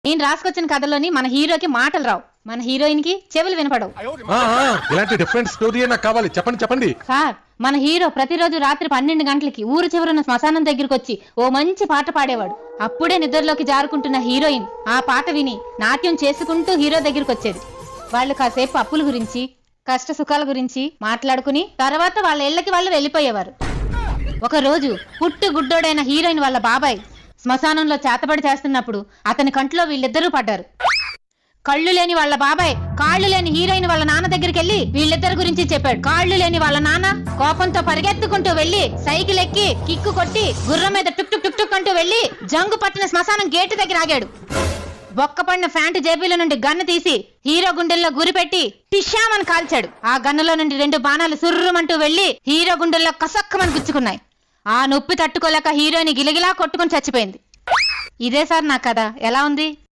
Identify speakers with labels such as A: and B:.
A: నేను రాసుకొచ్చిన కథలోని మన హీరోకి మాటలు రావు, మన హీరోయిన్ కి చెవులు వినపడవు.
B: ఇలాంటి డిఫరెంట్ స్టోరీ నాకు కావాలి, చెప్పండి చెప్పండి.
A: సార్, మన హీరో ప్రతిరోజు రాత్రి 12 గంటలకి ఊరు చివరున్న శ్మశానం దగ్గరకు వచ్చి ఓ మంచి పాట పాడేవాడు. అప్పుడే నిద్రలోకి జారుకుంటున్న హీరోయిన్ ఆ పాట విని నాట్యం చేసుకుంటూ హీరో దగ్గరికి వచ్చేది. వాళ్ళు కాసేపు అప్పుల గురించి, కష్ట సుఖాల గురించి మాట్లాడుకుని తర్వాత వాళ్ళ ఇళ్లకి వాళ్ళు వెళ్ళిపోయేవారు. ఒక రోజు పుట్టు గుడ్డోడైన హీరోయిన్ వాళ్ళ బాబాయ్ శ్మశానంలో చేతబడి చేస్తున్నప్పుడు అతని కంట్లో వీళ్ళిద్దరూ పడ్డారు. కళ్ళు లేని వాళ్ళ బాబాయ్ కాళ్ళు లేని హీరోయిన్ వాళ్ళ నాన్న దగ్గరికి వెళ్లి వీళ్ళిద్దరి గురించి చెప్పాడు. కాళ్ళు లేని వాళ్ళ నాన్న కోపంతో పరిగెత్తుకుంటూ వెళ్లి సైకిల్ ఎక్కి కిక్కు కొట్టి గుర్రం మీద టుక్ టుక్ టుక్ టుక్ అంటూ వెళ్లి జంగు పట్టిన శ్మశానం గేటు దగ్గర ఆగాడు. బొక్కపడిన ఫ్యాంటు జేబీలో నుండి గన్ను తీసి హీరో గుండెల్లో గురిపెట్టి టిష్యామని కాల్చాడు. ఆ గన్నులో నుండి 2 బాణాలు సుర్రుమంటూ వెళ్లి హీరో గుండెల్లో కసక్కమని గుచ్చుకున్నాయి. ఆ నొప్పి తట్టుకోలేక హీరోయిన్ గిలగిలా కొట్టుకుని చచ్చిపోయింది. ఇదే సార్ నా కథ. ఎలా ఉంది?